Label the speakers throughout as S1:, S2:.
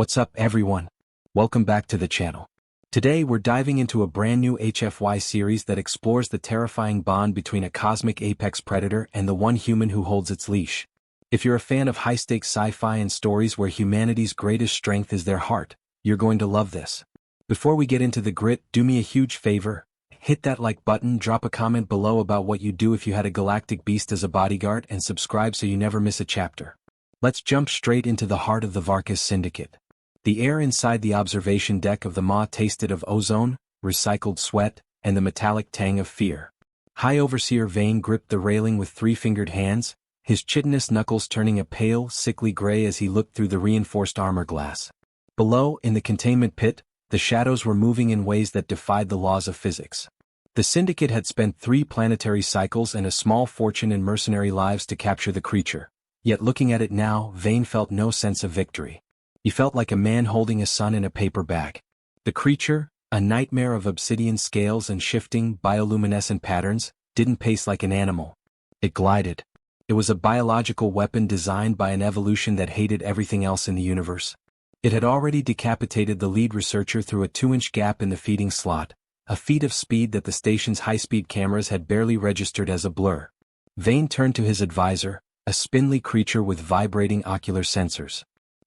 S1: What's up everyone? Welcome back to the channel. Today we're diving into a brand new HFY series that explores the terrifying bond between a cosmic apex predator and the one human who holds its leash. If you're a fan of high-stakes sci-fi and stories where humanity's greatest strength is their heart, you're going to love this. Before we get into the grit, do me a huge favor. Hit that like button, drop a comment below about what you'd do if you had a galactic beast as a bodyguard, and subscribe so you never miss a chapter. Let's jump straight into the heart of the Varkas Syndicate. The air inside the observation deck of the maw tasted of ozone, recycled sweat, and the metallic tang of fear. High Overseer Vane gripped the railing with three-fingered hands, his chitinous knuckles turning a pale, sickly gray as he looked through the reinforced armor glass. Below, in the containment pit, the shadows were moving in ways that defied the laws of physics. The Syndicate had spent 3 planetary cycles and a small fortune in mercenary lives to capture the creature. Yet looking at it now, Vane felt no sense of victory. He felt like a man holding a sun in a paper bag. The creature, a nightmare of obsidian scales and shifting, bioluminescent patterns, didn't pace like an animal. It glided. It was a biological weapon designed by an evolution that hated everything else in the universe. It had already decapitated the lead researcher through a 2-inch gap in the feeding slot, a feat of speed that the station's high-speed cameras had barely registered as a blur. Vane turned to his advisor, a spindly creature with vibrating ocular sensors.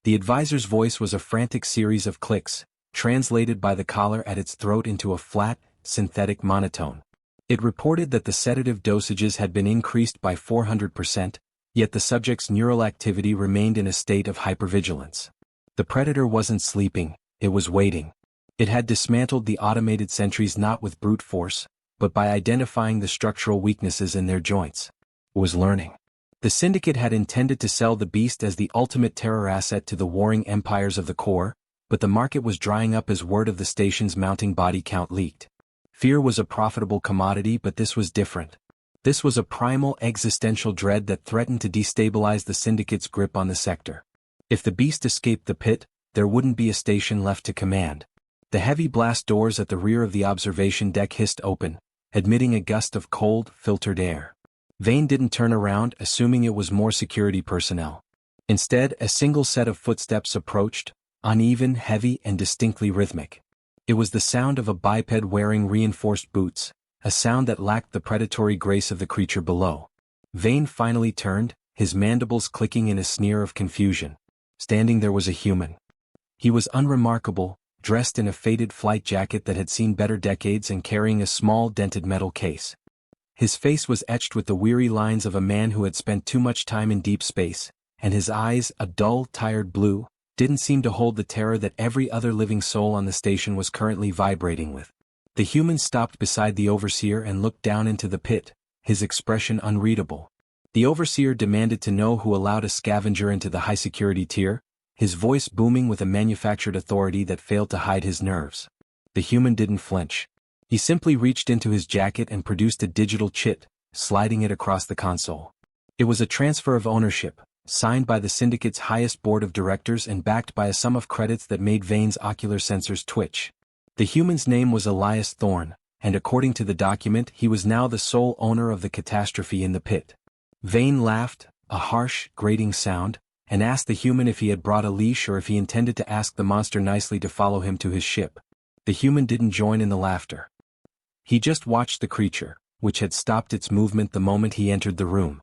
S1: The advisor's voice was a frantic series of clicks, translated by the collar at its throat into a flat, synthetic monotone. It reported that the sedative dosages had been increased by 400%, yet the subject's neural activity remained in a state of hypervigilance. The predator wasn't sleeping, it was waiting. It had dismantled the automated sentries not with brute force, but by identifying the structural weaknesses in their joints. It was learning. The Syndicate had intended to sell the beast as the ultimate terror asset to the warring empires of the core, but the market was drying up as word of the station's mounting body count leaked. Fear was a profitable commodity, but this was different. This was a primal existential dread that threatened to destabilize the Syndicate's grip on the sector. If the beast escaped the pit, there wouldn't be a station left to command. The heavy blast doors at the rear of the observation deck hissed open, admitting a gust of cold, filtered air. Vane didn't turn around, assuming it was more security personnel. Instead, a single set of footsteps approached, uneven, heavy, and distinctly rhythmic. It was the sound of a biped wearing reinforced boots, a sound that lacked the predatory grace of the creature below. Vane finally turned, his mandibles clicking in a sneer of confusion. Standing there was a human. He was unremarkable, dressed in a faded flight jacket that had seen better decades and carrying a small dented metal case. His face was etched with the weary lines of a man who had spent too much time in deep space, and his eyes, a dull, tired blue, didn't seem to hold the terror that every other living soul on the station was currently vibrating with. The human stopped beside the Overseer and looked down into the pit, his expression unreadable. The Overseer demanded to know who allowed a scavenger into the high-security tier, his voice booming with a manufactured authority that failed to hide his nerves. The human didn't flinch. He simply reached into his jacket and produced a digital chit, sliding it across the console. It was a transfer of ownership, signed by the Syndicate's highest board of directors and backed by a sum of credits that made Vane's ocular sensors twitch. The human's name was Elias Thorne, and according to the document he was now the sole owner of the catastrophe in the pit. Vane laughed, a harsh, grating sound, and asked the human if he had brought a leash or if he intended to ask the monster nicely to follow him to his ship. The human didn't join in the laughter. He just watched the creature, which had stopped its movement the moment he entered the room.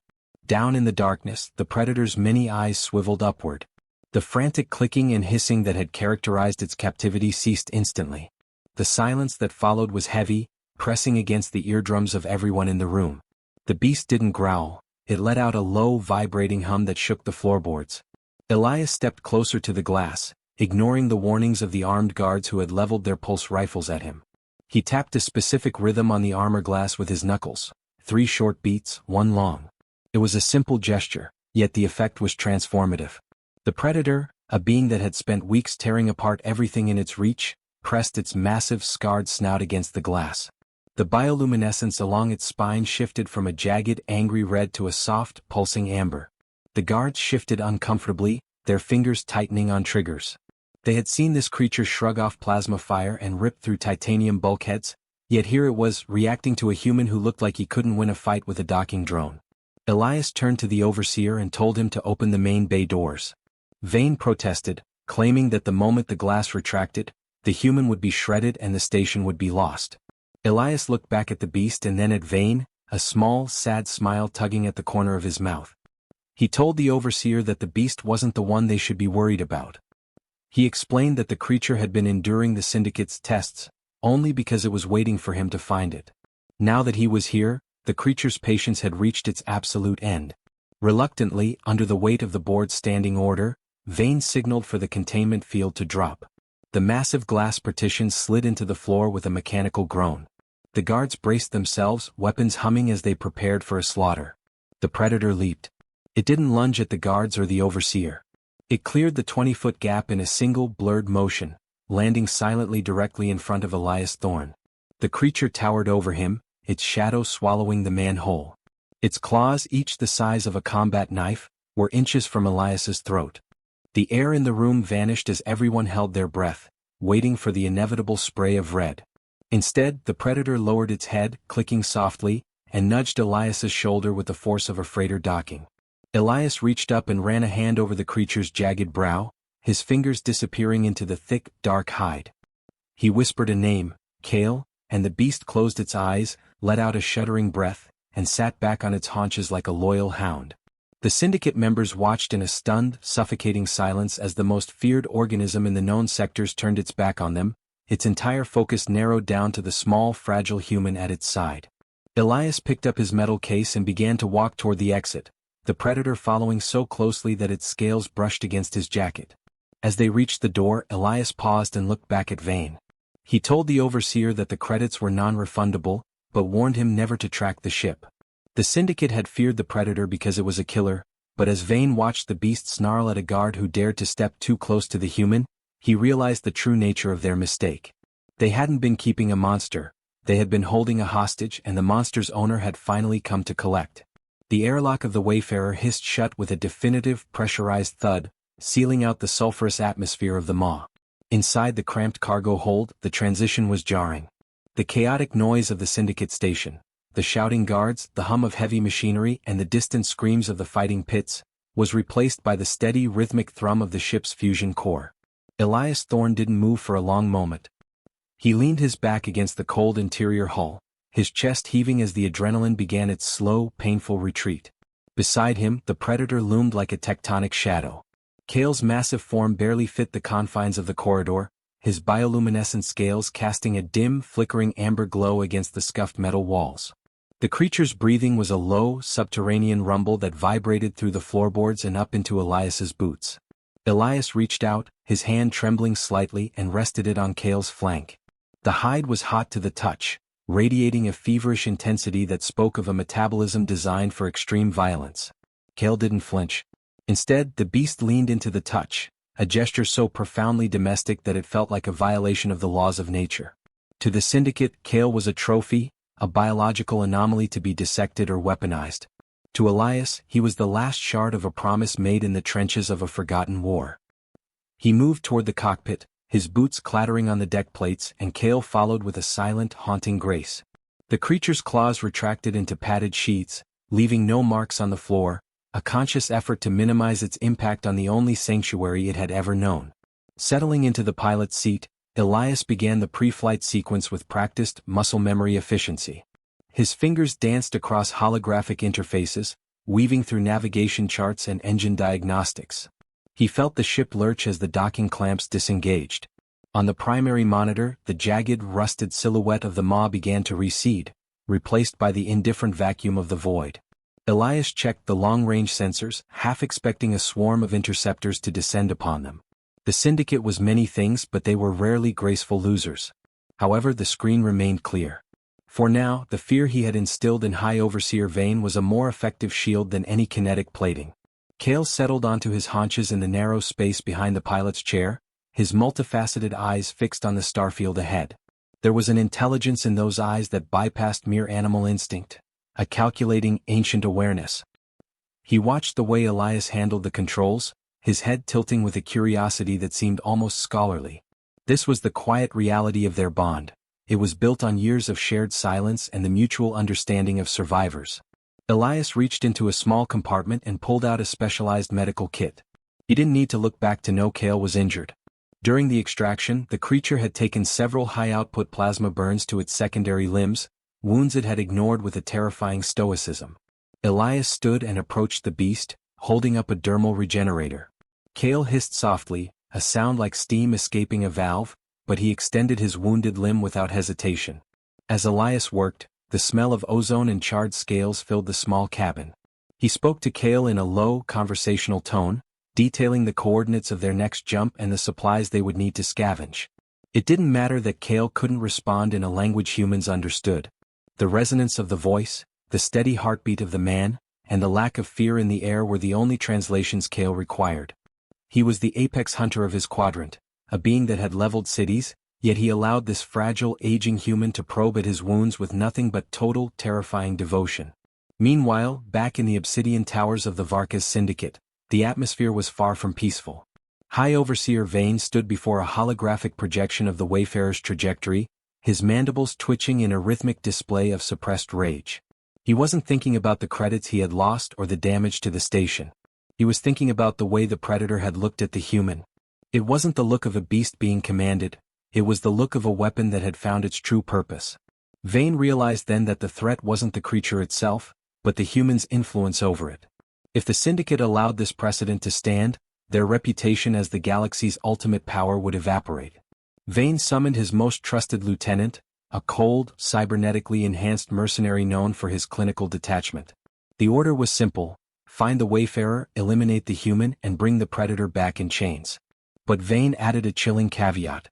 S1: Down in the darkness, the predator's many eyes swiveled upward. The frantic clicking and hissing that had characterized its captivity ceased instantly. The silence that followed was heavy, pressing against the eardrums of everyone in the room. The beast didn't growl, it let out a low, vibrating hum that shook the floorboards. Elias stepped closer to the glass, ignoring the warnings of the armed guards who had leveled their pulse rifles at him. He tapped a specific rhythm on the armor glass with his knuckles, 3 short beats, 1 long. It was a simple gesture, yet the effect was transformative. The predator, a being that had spent weeks tearing apart everything in its reach, pressed its massive scarred snout against the glass. The bioluminescence along its spine shifted from a jagged, angry red to a soft, pulsing amber. The guards shifted uncomfortably, their fingers tightening on triggers. They had seen this creature shrug off plasma fire and rip through titanium bulkheads, yet here it was, reacting to a human who looked like he couldn't win a fight with a docking drone. Elias turned to the Overseer and told him to open the main bay doors. Vane protested, claiming that the moment the glass retracted, the human would be shredded and the station would be lost. Elias looked back at the beast and then at Vane, a small, sad smile tugging at the corner of his mouth. He told the overseer that the beast wasn't the one they should be worried about. He explained that the creature had been enduring the Syndicate's tests, only because it was waiting for him to find it. Now that he was here, the creature's patience had reached its absolute end. Reluctantly, under the weight of the board's standing order, Vane signaled for the containment field to drop. The massive glass partition slid into the floor with a mechanical groan. The guards braced themselves, weapons humming as they prepared for a slaughter. The predator leaped. It didn't lunge at the guards or the overseer. It cleared the 20-foot gap in a single blurred motion, landing silently directly in front of Elias Thorne. The creature towered over him, its shadow swallowing the man whole. Its claws, each the size of a combat knife, were inches from Elias's throat. The air in the room vanished as everyone held their breath, waiting for the inevitable spray of red. Instead, the predator lowered its head, clicking softly, and nudged Elias's shoulder with the force of a freighter docking. Elias reached up and ran a hand over the creature's jagged brow, his fingers disappearing into the thick, dark hide. He whispered a name, Kale, and the beast closed its eyes, let out a shuddering breath, and sat back on its haunches like a loyal hound. The Syndicate members watched in a stunned, suffocating silence as the most feared organism in the known sectors turned its back on them, its entire focus narrowed down to the small, fragile human at its side. Elias picked up his metal case and began to walk toward the exit, the predator following so closely that its scales brushed against his jacket. As they reached the door, Elias paused and looked back at Vane. He told the overseer that the credits were non-refundable, but warned him never to track the ship. The Syndicate had feared the predator because it was a killer, but as Vane watched the beast snarl at a guard who dared to step too close to the human, he realized the true nature of their mistake. They hadn't been keeping a monster, they had been holding a hostage, and the monster's owner had finally come to collect. The airlock of the Wayfarer hissed shut with a definitive, pressurized thud, sealing out the sulfurous atmosphere of the maw. Inside the cramped cargo hold, the transition was jarring. The chaotic noise of the Syndicate station, the shouting guards, the hum of heavy machinery, and the distant screams of the fighting pits, was replaced by the steady, rhythmic thrum of the ship's fusion core. Elias Thorne didn't move for a long moment. He leaned his back against the cold interior hull, his chest heaving as the adrenaline began its slow, painful retreat. Beside him, the predator loomed like a tectonic shadow. Kale's massive form barely fit the confines of the corridor, his bioluminescent scales casting a dim, flickering amber glow against the scuffed metal walls. The creature's breathing was a low, subterranean rumble that vibrated through the floorboards and up into Elias's boots. Elias reached out, his hand trembling slightly, and rested it on Kale's flank. The hide was hot to the touch, radiating a feverish intensity that spoke of a metabolism designed for extreme violence. Kale didn't flinch. Instead, the beast leaned into the touch, a gesture so profoundly domestic that it felt like a violation of the laws of nature. To the Syndicate, Kale was a trophy, a biological anomaly to be dissected or weaponized. To Elias, he was the last shard of a promise made in the trenches of a forgotten war. He moved toward the cockpit, his boots clattering on the deck plates, and Kale followed with a silent, haunting grace. The creature's claws retracted into padded sheaths, leaving no marks on the floor, a conscious effort to minimize its impact on the only sanctuary it had ever known. Settling into the pilot's seat, Elias began the pre-flight sequence with practiced, muscle memory efficiency. His fingers danced across holographic interfaces, weaving through navigation charts and engine diagnostics. He felt the ship lurch as the docking clamps disengaged. On the primary monitor, the jagged, rusted silhouette of the maw began to recede, replaced by the indifferent vacuum of the void. Elias checked the long-range sensors, half expecting a swarm of interceptors to descend upon them. The Syndicate was many things, but they were rarely graceful losers. However, the screen remained clear. For now, the fear he had instilled in High Overseer Vane was a more effective shield than any kinetic plating. Kale settled onto his haunches in the narrow space behind the pilot's chair, his multifaceted eyes fixed on the starfield ahead. There was an intelligence in those eyes that bypassed mere animal instinct, a calculating, ancient awareness. He watched the way Elias handled the controls, his head tilting with a curiosity that seemed almost scholarly. This was the quiet reality of their bond. It was built on years of shared silence and the mutual understanding of survivors. Elias reached into a small compartment and pulled out a specialized medical kit. He didn't need to look back to know Kale was injured. During the extraction, the creature had taken several high-output plasma burns to its secondary limbs, wounds it had ignored with a terrifying stoicism. Elias stood and approached the beast, holding up a dermal regenerator. Kale hissed softly, a sound like steam escaping a valve, but he extended his wounded limb without hesitation. As Elias worked, the smell of ozone and charred scales filled the small cabin. He spoke to Kale in a low, conversational tone, detailing the coordinates of their next jump and the supplies they would need to scavenge. It didn't matter that Kale couldn't respond in a language humans understood. The resonance of the voice, the steady heartbeat of the man, and the lack of fear in the air were the only translations Kale required. He was the apex hunter of his quadrant, a being that had leveled cities, yet he allowed this fragile, aging human to probe at his wounds with nothing but total, terrifying devotion. Meanwhile, back in the obsidian towers of the Varka's Syndicate, the atmosphere was far from peaceful. High Overseer Vane stood before a holographic projection of the Wayfarer's trajectory, his mandibles twitching in a rhythmic display of suppressed rage. He wasn't thinking about the credits he had lost or the damage to the station. He was thinking about the way the Predator had looked at the human. It wasn't the look of a beast being commanded, it was the look of a weapon that had found its true purpose. Vane realized then that the threat wasn't the creature itself, but the human's influence over it. If the Syndicate allowed this precedent to stand, their reputation as the galaxy's ultimate power would evaporate. Vane summoned his most trusted lieutenant, a cold, cybernetically enhanced mercenary known for his clinical detachment. The order was simple: find the Wayfarer, eliminate the human, and bring the Predator back in chains. But Vane added a chilling caveat.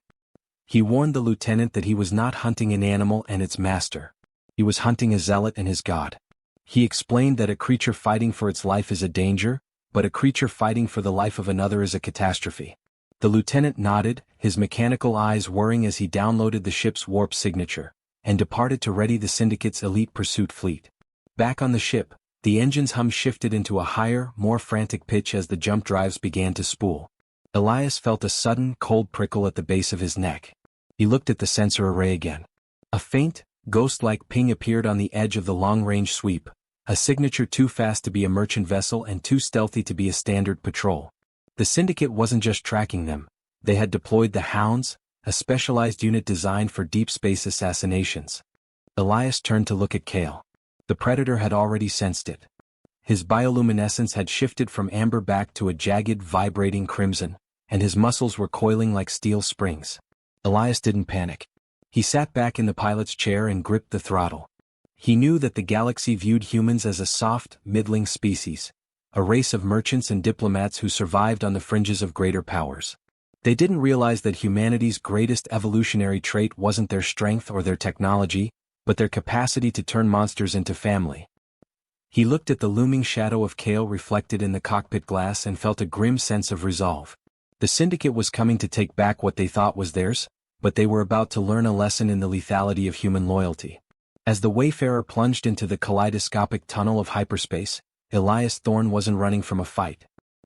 S1: He warned the lieutenant that he was not hunting an animal and its master. He was hunting a zealot and his god. He explained that a creature fighting for its life is a danger, but a creature fighting for the life of another is a catastrophe. The lieutenant nodded, his mechanical eyes whirring as he downloaded the ship's warp signature, and departed to ready the Syndicate's elite pursuit fleet. Back on the ship, the engine's hum shifted into a higher, more frantic pitch as the jump drives began to spool. Elias felt a sudden, cold prickle at the base of his neck. He looked at the sensor array again. A faint, ghost-like ping appeared on the edge of the long-range sweep, a signature too fast to be a merchant vessel and too stealthy to be a standard patrol. The Syndicate wasn't just tracking them, they had deployed the Hounds, a specialized unit designed for deep space assassinations. Elias turned to look at Kale. The Predator had already sensed it. His bioluminescence had shifted from amber back to a jagged, vibrating crimson, and his muscles were coiling like steel springs. Elias didn't panic. He sat back in the pilot's chair and gripped the throttle. He knew that the galaxy viewed humans as a soft, middling species, a race of merchants and diplomats who survived on the fringes of greater powers. They didn't realize that humanity's greatest evolutionary trait wasn't their strength or their technology, but their capacity to turn monsters into family. He looked at the looming shadow of Kale reflected in the cockpit glass and felt a grim sense of resolve. The Syndicate was coming to take back what they thought was theirs, but they were about to learn a lesson in the lethality of human loyalty. As the Wayfarer plunged into the kaleidoscopic tunnel of hyperspace, Elias Thorne wasn't running from a fight.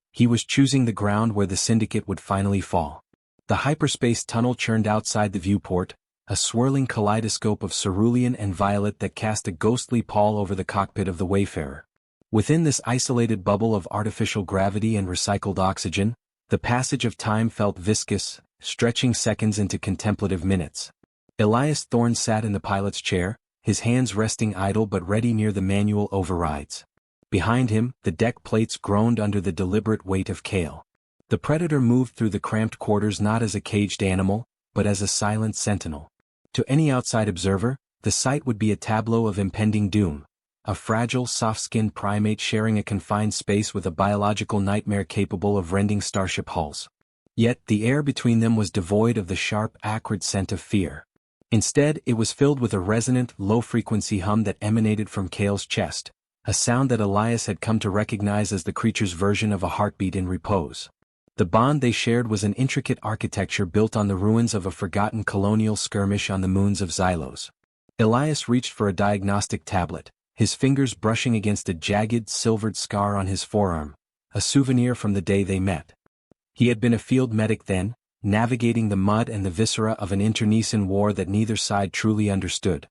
S1: He was choosing the ground where the Syndicate would finally fall. The hyperspace tunnel churned outside the viewport, a swirling kaleidoscope of cerulean and violet that cast a ghostly pall over the cockpit of the Wayfarer. Within this isolated bubble of artificial gravity and recycled oxygen, the passage of time felt viscous, stretching seconds into contemplative minutes. Elias Thorne sat in the pilot's chair, his hands resting idle but ready near the manual overrides. Behind him, the deck plates groaned under the deliberate weight of Kale. The Predator moved through the cramped quarters not as a caged animal, but as a silent sentinel. To any outside observer, the sight would be a tableau of impending doom, a fragile, soft-skinned primate sharing a confined space with a biological nightmare capable of rending starship hulls. Yet the air between them was devoid of the sharp, acrid scent of fear. Instead, it was filled with a resonant, low-frequency hum that emanated from Kale's chest, a sound that Elias had come to recognize as the creature's version of a heartbeat in repose. The bond they shared was an intricate architecture built on the ruins of a forgotten colonial skirmish on the moons of Xylos. Elias reached for a diagnostic tablet, his fingers brushing against a jagged, silvered scar on his forearm, a souvenir from the day they met. He had been a field medic then, navigating the mud and the viscera of an internecine war that neither side truly understood.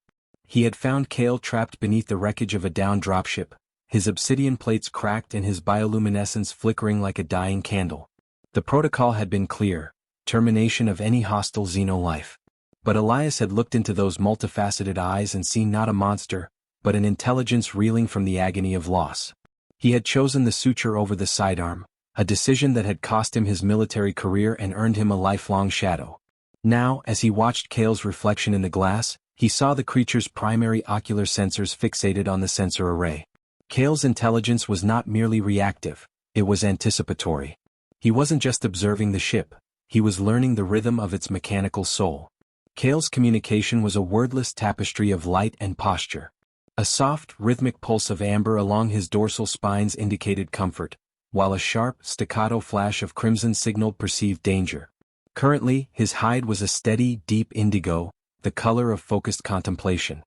S1: He had found Kale trapped beneath the wreckage of a downed dropship, his obsidian plates cracked and his bioluminescence flickering like a dying candle. The protocol had been clear: termination of any hostile xeno-life. But Elias had looked into those multifaceted eyes and seen not a monster, but an intelligence reeling from the agony of loss. He had chosen the suture over the sidearm, a decision that had cost him his military career and earned him a lifelong shadow. Now, as he watched Kale's reflection in the glass, he saw the creature's primary ocular sensors fixated on the sensor array. Kale's intelligence was not merely reactive, it was anticipatory. He wasn't just observing the ship, he was learning the rhythm of its mechanical soul. Kale's communication was a wordless tapestry of light and posture. A soft, rhythmic pulse of amber along his dorsal spines indicated comfort, while a sharp, staccato flash of crimson signaled perceived danger. Currently, his hide was a steady, deep indigo, the color of focused contemplation.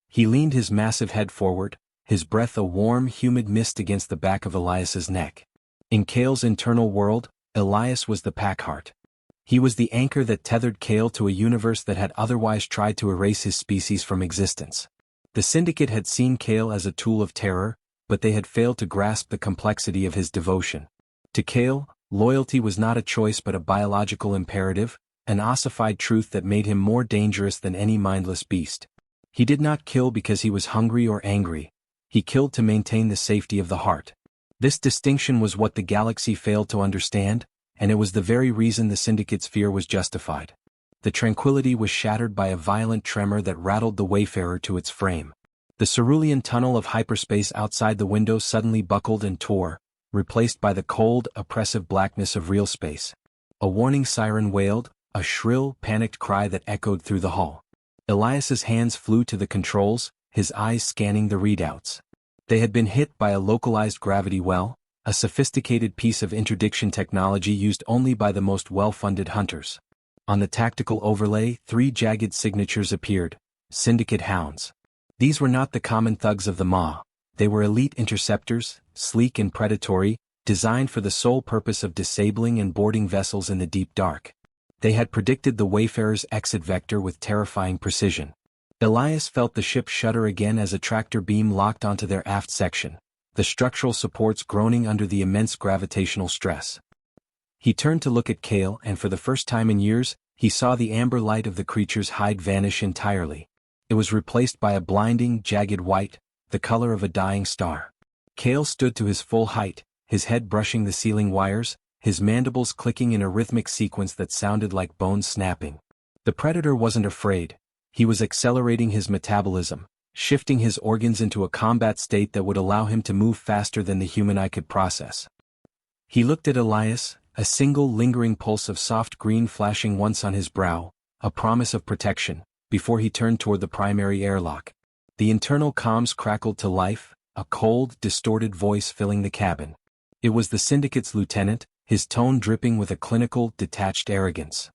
S1: He leaned his massive head forward, his breath a warm, humid mist against the back of Elias's neck. In Kale's internal world, Elias was the pack-heart. He was the anchor that tethered Kale to a universe that had otherwise tried to erase his species from existence. The Syndicate had seen Kale as a tool of terror, but they had failed to grasp the complexity of his devotion. To Kale, loyalty was not a choice but a biological imperative, an ossified truth that made him more dangerous than any mindless beast. He did not kill because he was hungry or angry. He killed to maintain the safety of the heart. This distinction was what the galaxy failed to understand, and it was the very reason the Syndicate's fear was justified. The tranquility was shattered by a violent tremor that rattled the Wayfarer to its frame. The cerulean tunnel of hyperspace outside the window suddenly buckled and tore, replaced by the cold, oppressive blackness of real space. A warning siren wailed, a shrill, panicked cry that echoed through the hall. Elias's hands flew to the controls, his eyes scanning the readouts. They had been hit by a localized gravity well, a sophisticated piece of interdiction technology used only by the most well-funded hunters. On the tactical overlay, 3 jagged signatures appeared: Syndicate hounds. These were not the common thugs of the Maw. They were elite interceptors, sleek and predatory, designed for the sole purpose of disabling and boarding vessels in the deep dark. They had predicted the Wayfarer's exit vector with terrifying precision. Elias felt the ship shudder again as a tractor beam locked onto their aft section, the structural supports groaning under the immense gravitational stress. He turned to look at Kale, and for the first time in years, he saw the amber light of the creature's hide vanish entirely. It was replaced by a blinding, jagged white, the color of a dying star. Kale stood to his full height, his head brushing the ceiling wires, his mandibles clicking in a rhythmic sequence that sounded like bones snapping. The predator wasn't afraid. He was accelerating his metabolism, shifting his organs into a combat state that would allow him to move faster than the human eye could process. He looked at Elias, a single lingering pulse of soft green flashing once on his brow, a promise of protection, before he turned toward the primary airlock. The internal comms crackled to life, a cold, distorted voice filling the cabin. It was the Syndicate's lieutenant, his tone dripping with a clinical, detached arrogance.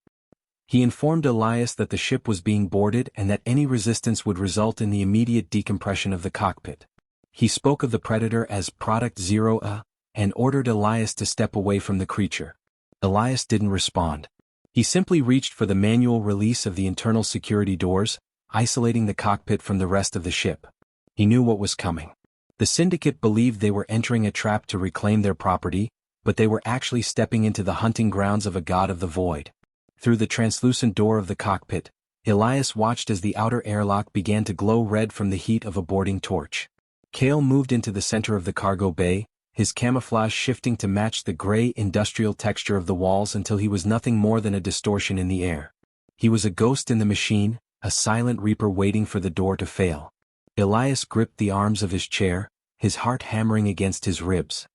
S1: He informed Elias that the ship was being boarded and that any resistance would result in the immediate decompression of the cockpit. He spoke of the Predator as Product 0A, and ordered Elias to step away from the creature. Elias didn't respond. He simply reached for the manual release of the internal security doors, isolating the cockpit from the rest of the ship. He knew what was coming. The Syndicate believed they were entering a trap to reclaim their property, but they were actually stepping into the hunting grounds of a god of the void. Through the translucent door of the cockpit, Elias watched as the outer airlock began to glow red from the heat of a boarding torch. Kale moved into the center of the cargo bay, his camouflage shifting to match the gray industrial texture of the walls until he was nothing more than a distortion in the air. He was a ghost in the machine, a silent reaper waiting for the door to fail. Elias gripped the arms of his chair, his heart hammering against his ribs.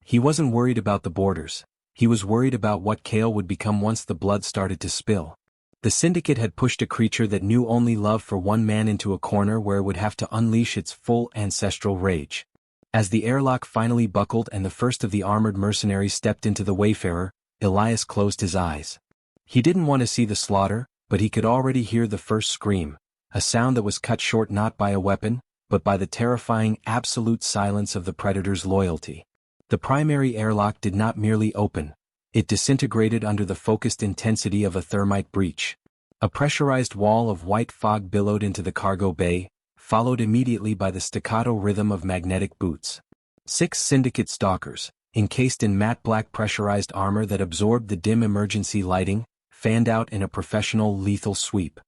S1: He wasn't worried about the boarders. He was worried about what Kale would become once the blood started to spill. The Syndicate had pushed a creature that knew only love for one man into a corner where it would have to unleash its full ancestral rage. As the airlock finally buckled and the first of the armored mercenaries stepped into the Wayfarer, Elias closed his eyes. He didn't want to see the slaughter, but he could already hear the first scream, a sound that was cut short not by a weapon, but by the terrifying absolute silence of the Predator's loyalty. The primary airlock did not merely open, it disintegrated under the focused intensity of a thermite breach. A pressurized wall of white fog billowed into the cargo bay, followed immediately by the staccato rhythm of magnetic boots. 6 Syndicate stalkers, encased in matte black pressurized armor that absorbed the dim emergency lighting, fanned out in a professional lethal sweep.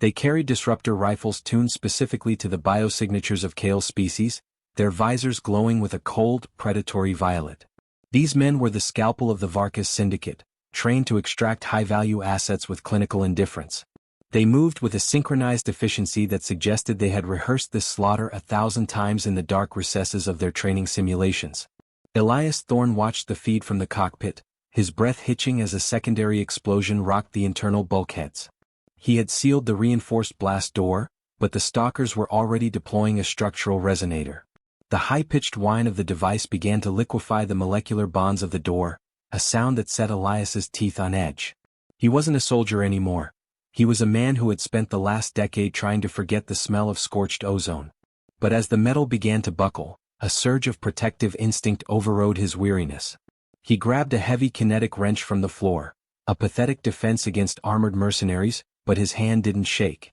S1: They carried disruptor rifles tuned specifically to the biosignatures of Kale's species, their visors glowing with a cold, predatory violet. These men were the scalpel of the Varkas Syndicate, trained to extract high-value assets with clinical indifference. They moved with a synchronized efficiency that suggested they had rehearsed this slaughter 1,000 times in the dark recesses of their training simulations. Elias Thorne watched the feed from the cockpit, his breath hitching as a secondary explosion rocked the internal bulkheads. He had sealed the reinforced blast door, but the stalkers were already deploying a structural resonator. The high-pitched whine of the device began to liquefy the molecular bonds of the door, a sound that set Elias's teeth on edge. He wasn't a soldier anymore. He was a man who had spent the last decade trying to forget the smell of scorched ozone. But as the metal began to buckle, a surge of protective instinct overrode his weariness. He grabbed a heavy kinetic wrench from the floor, a pathetic defense against armored mercenaries, but his hand didn't shake.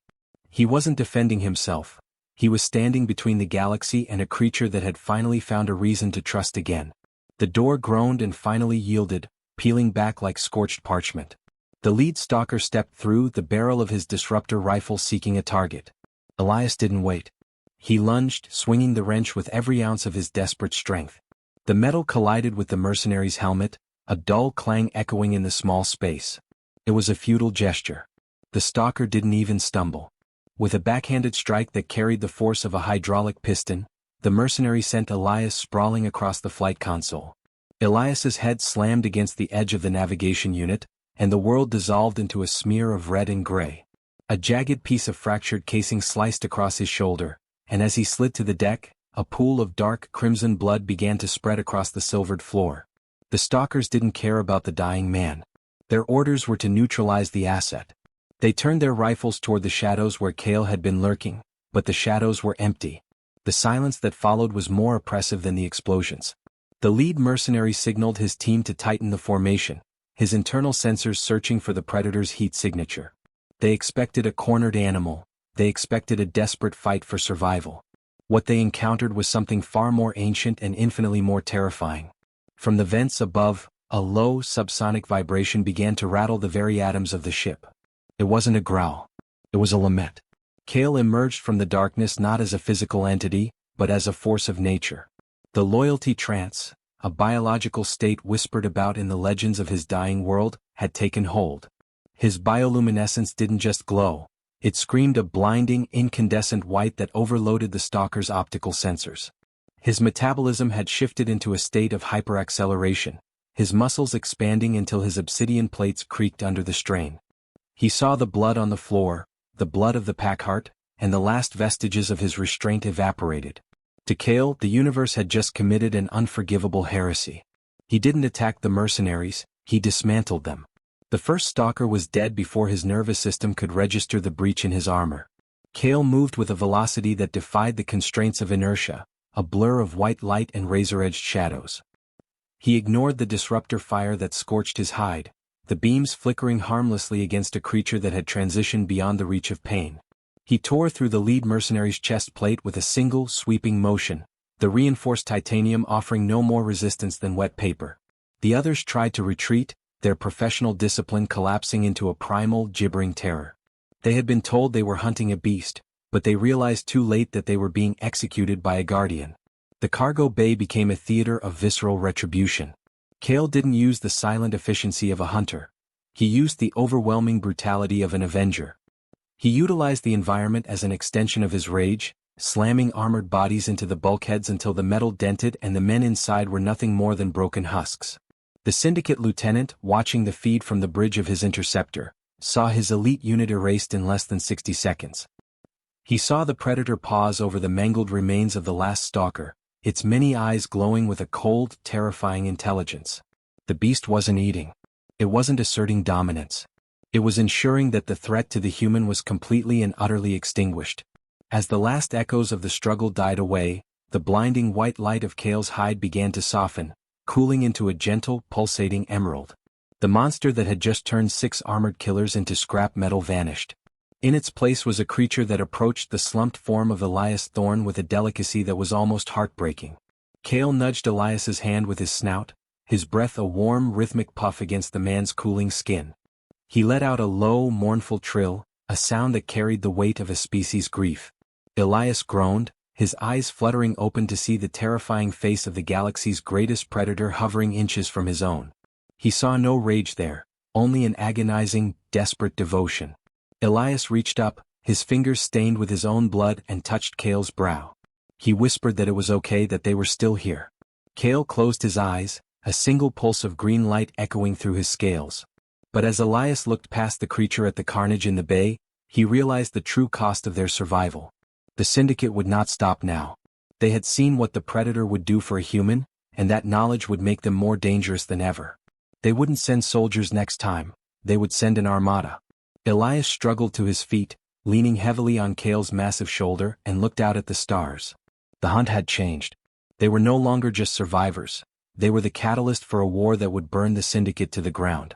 S1: He wasn't defending himself. He was standing between the galaxy and a creature that had finally found a reason to trust again. The door groaned and finally yielded, peeling back like scorched parchment. The lead stalker stepped through, the barrel of his disruptor rifle seeking a target. Elias didn't wait. He lunged, swinging the wrench with every ounce of his desperate strength. The metal collided with the mercenary's helmet, a dull clang echoing in the small space. It was a futile gesture. The stalker didn't even stumble. With a backhanded strike that carried the force of a hydraulic piston, the mercenary sent Elias sprawling across the flight console. Elias's head slammed against the edge of the navigation unit, and the world dissolved into a smear of red and gray. A jagged piece of fractured casing sliced across his shoulder, and as he slid to the deck, a pool of dark crimson blood began to spread across the silvered floor. The stalkers didn't care about the dying man. Their orders were to neutralize the asset. They turned their rifles toward the shadows where Kale had been lurking, but the shadows were empty. The silence that followed was more oppressive than the explosions. The lead mercenary signaled his team to tighten the formation, his internal sensors searching for the predator's heat signature. They expected a cornered animal. They expected a desperate fight for survival. What they encountered was something far more ancient and infinitely more terrifying. From the vents above, a low, subsonic vibration began to rattle the very atoms of the ship. It wasn't a growl. It was a lament. Kale emerged from the darkness not as a physical entity, but as a force of nature. The loyalty trance, a biological state whispered about in the legends of his dying world, had taken hold. His bioluminescence didn't just glow. It screamed a blinding, incandescent white that overloaded the stalker's optical sensors. His metabolism had shifted into a state of hyperacceleration, his muscles expanding until his obsidian plates creaked under the strain. He saw the blood on the floor, the blood of the packheart, and the last vestiges of his restraint evaporated. To Kale, the universe had just committed an unforgivable heresy. He didn't attack the mercenaries, he dismantled them. The first stalker was dead before his nervous system could register the breach in his armor. Kale moved with a velocity that defied the constraints of inertia, a blur of white light and razor-edged shadows. He ignored the disruptor fire that scorched his hide, the beams flickering harmlessly against a creature that had transitioned beyond the reach of pain. He tore through the lead mercenary's chest plate with a single, sweeping motion, the reinforced titanium offering no more resistance than wet paper. The others tried to retreat, their professional discipline collapsing into a primal, gibbering terror. They had been told they were hunting a beast, but they realized too late that they were being executed by a guardian. The cargo bay became a theater of visceral retribution. Kale didn't use the silent efficiency of a hunter. He used the overwhelming brutality of an avenger. He utilized the environment as an extension of his rage, slamming armored bodies into the bulkheads until the metal dented and the men inside were nothing more than broken husks. The Syndicate lieutenant, watching the feed from the bridge of his interceptor, saw his elite unit erased in less than 60 seconds. He saw the Predator pause over the mangled remains of the last stalker, its many eyes glowing with a cold, terrifying intelligence. The beast wasn't eating. It wasn't asserting dominance. It was ensuring that the threat to the human was completely and utterly extinguished. As the last echoes of the struggle died away, the blinding white light of Kale's hide began to soften, cooling into a gentle, pulsating emerald. The monster that had just turned 6 armored killers into scrap metal vanished. In its place was a creature that approached the slumped form of Elias Thorne with a delicacy that was almost heartbreaking. Kale nudged Elias's hand with his snout, his breath a warm rhythmic puff against the man's cooling skin. He let out a low, mournful trill, a sound that carried the weight of a species' grief. Elias groaned, his eyes fluttering open to see the terrifying face of the galaxy's greatest predator hovering inches from his own. He saw no rage there, only an agonizing, desperate devotion. Elias reached up, his fingers stained with his own blood, and touched Cale's brow. He whispered that it was okay, that they were still here. Cale closed his eyes, a single pulse of green light echoing through his scales. But as Elias looked past the creature at the carnage in the bay, he realized the true cost of their survival. The Syndicate would not stop now. They had seen what the Predator would do for a human, and that knowledge would make them more dangerous than ever. They wouldn't send soldiers next time, they would send an armada. Elias struggled to his feet, leaning heavily on Cale's massive shoulder, and looked out at the stars. The hunt had changed. They were no longer just survivors, they were the catalyst for a war that would burn the Syndicate to the ground.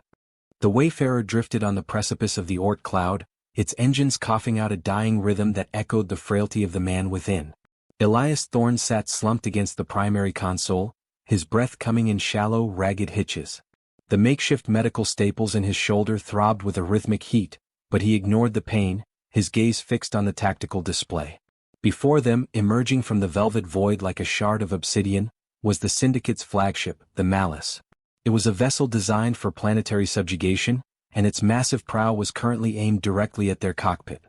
S1: The Wayfarer drifted on the precipice of the Oort cloud, its engines coughing out a dying rhythm that echoed the frailty of the man within. Elias Thorne sat slumped against the primary console, his breath coming in shallow, ragged hitches. The makeshift medical staples in his shoulder throbbed with a rhythmic heat, but he ignored the pain, his gaze fixed on the tactical display. Before them, emerging from the velvet void like a shard of obsidian, was the Syndicate's flagship, the Malice. It was a vessel designed for planetary subjugation, and its massive prow was currently aimed directly at their cockpit.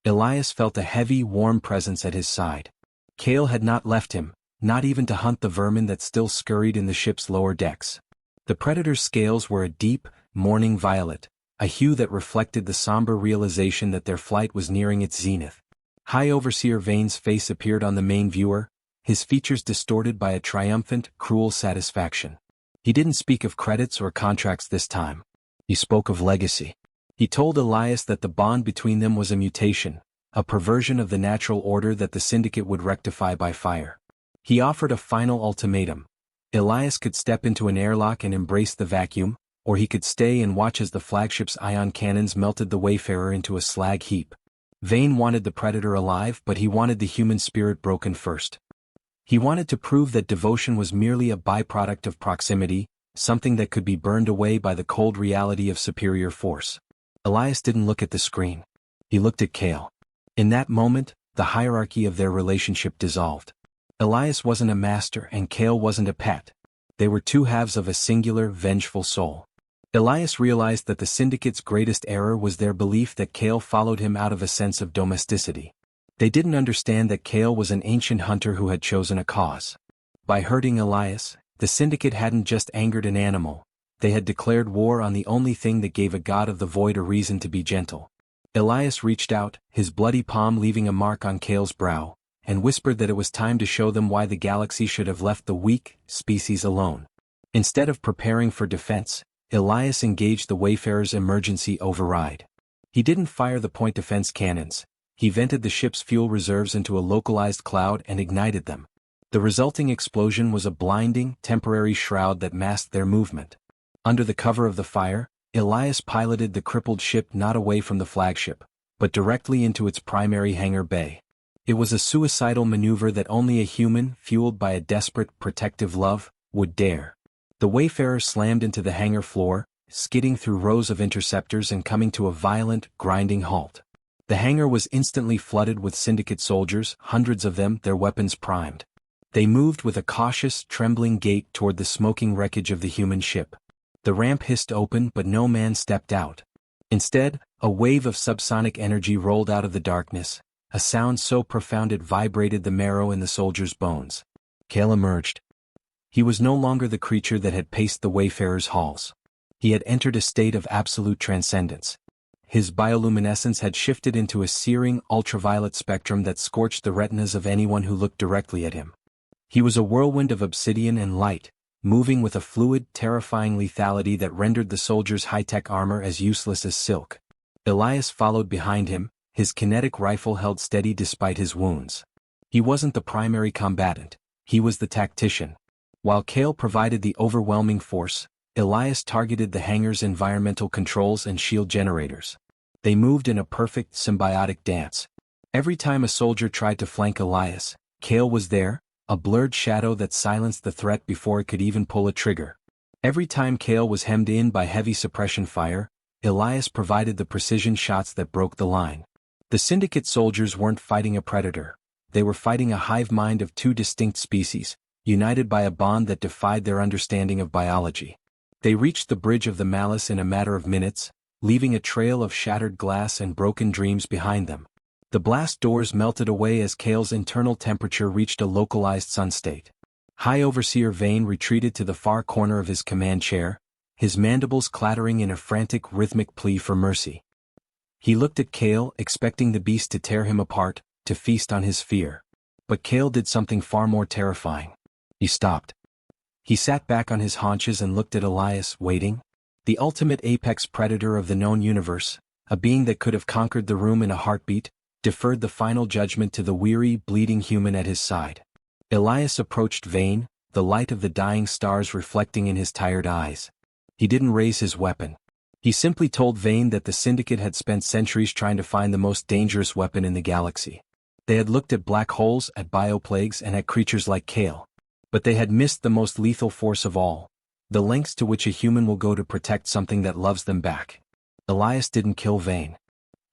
S1: Elias felt a heavy, warm presence at his side. Cale had not left him, not even to hunt the vermin that still scurried in the ship's lower decks. The Predator's scales were a deep, morning violet, a hue that reflected the somber realization that their flight was nearing its zenith. High Overseer Vane's face appeared on the main viewer, his features distorted by a triumphant, cruel satisfaction. He didn't speak of credits or contracts this time. He spoke of legacy. He told Elias that the bond between them was a mutation, a perversion of the natural order that the Syndicate would rectify by fire. He offered a final ultimatum. Elias could step into an airlock and embrace the vacuum, or he could stay and watch as the flagship's ion cannons melted the Wayfarer into a slag heap. Vane wanted the Predator alive, but he wanted the human spirit broken first. He wanted to prove that devotion was merely a byproduct of proximity, something that could be burned away by the cold reality of superior force. Elias didn't look at the screen. He looked at Cale. In that moment, the hierarchy of their relationship dissolved. Elias wasn't a master and Cale wasn't a pet. They were two halves of a singular, vengeful soul. Elias realized that the Syndicate's greatest error was their belief that Cale followed him out of a sense of domesticity. They didn't understand that Cale was an ancient hunter who had chosen a cause. By hurting Elias, the Syndicate hadn't just angered an animal, they had declared war on the only thing that gave a god of the void a reason to be gentle. Elias reached out, his bloody palm leaving a mark on Cale's brow, and whispered that it was time to show them why the galaxy should have left the weak species alone. Instead of preparing for defense, Elias engaged the Wayfarer's emergency override. He didn't fire the point defense cannons, he vented the ship's fuel reserves into a localized cloud and ignited them. The resulting explosion was a blinding, temporary shroud that masked their movement. Under the cover of the fire, Elias piloted the crippled ship not away from the flagship, but directly into its primary hangar bay. It was a suicidal maneuver that only a human, fueled by a desperate, protective love, would dare. The Wayfarer slammed into the hangar floor, skidding through rows of interceptors and coming to a violent, grinding halt. The hangar was instantly flooded with Syndicate soldiers, hundreds of them, their weapons primed. They moved with a cautious, trembling gait toward the smoking wreckage of the human ship. The ramp hissed open, but no man stepped out. Instead, a wave of subsonic energy rolled out of the darkness, a sound so profound it vibrated the marrow in the soldier's bones. Cale emerged. He was no longer the creature that had paced the Wayfarer's halls. He had entered a state of absolute transcendence. His bioluminescence had shifted into a searing, ultraviolet spectrum that scorched the retinas of anyone who looked directly at him. He was a whirlwind of obsidian and light, moving with a fluid, terrifying lethality that rendered the soldier's high-tech armor as useless as silk. Elias followed behind him, his kinetic rifle held steady despite his wounds. He wasn't the primary combatant, he was the tactician. While Cale provided the overwhelming force, Elias targeted the hangar's environmental controls and shield generators. They moved in a perfect, symbiotic dance. Every time a soldier tried to flank Elias, Cale was there, a blurred shadow that silenced the threat before it could even pull a trigger. Every time Kale was hemmed in by heavy suppression fire, Elias provided the precision shots that broke the line. The Syndicate soldiers weren't fighting a predator. They were fighting a hive mind of two distinct species, united by a bond that defied their understanding of biology. They reached the bridge of the Malice in a matter of minutes, leaving a trail of shattered glass and broken dreams behind them. The blast doors melted away as Kale's internal temperature reached a localized sun state. High Overseer Vane retreated to the far corner of his command chair, his mandibles clattering in a frantic rhythmic plea for mercy. He looked at Kale, expecting the beast to tear him apart, to feast on his fear. But Kale did something far more terrifying. He stopped. He sat back on his haunches and looked at Elias, waiting. The ultimate apex predator of the known universe, a being that could have conquered the room in a heartbeat, deferred the final judgment to the weary, bleeding human at his side. Elias approached Vane, the light of the dying stars reflecting in his tired eyes. He didn't raise his weapon. He simply told Vane that the Syndicate had spent centuries trying to find the most dangerous weapon in the galaxy. They had looked at black holes, at bioplagues, and at creatures like Kale. But they had missed the most lethal force of all, the lengths to which a human will go to protect something that loves them back. Elias didn't kill Vane.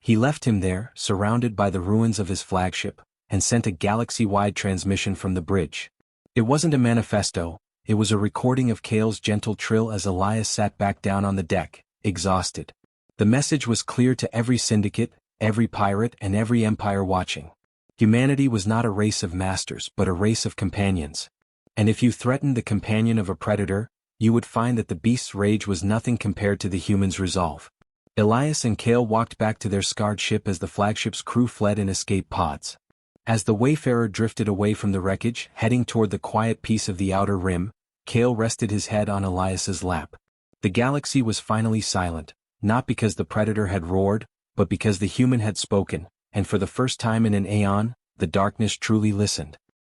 S1: He left him there, surrounded by the ruins of his flagship, and sent a galaxy-wide transmission from the bridge. It wasn't a manifesto, it was a recording of Kale's gentle trill as Elias sat back down on the deck, exhausted. The message was clear to every syndicate, every pirate, and every empire watching. Humanity was not a race of masters but a race of companions. And if you threatened the companion of a predator, you would find that the beast's rage was nothing compared to the human's resolve. Elias and Kale walked back to their scarred ship as the flagship's crew fled in escape pods. As the Wayfarer drifted away from the wreckage, heading toward the quiet peace of the outer rim, Kale rested his head on Elias's lap. The galaxy was finally silent, not because the predator had roared, but because the human had spoken, and for the first time in an aeon, the darkness truly listened.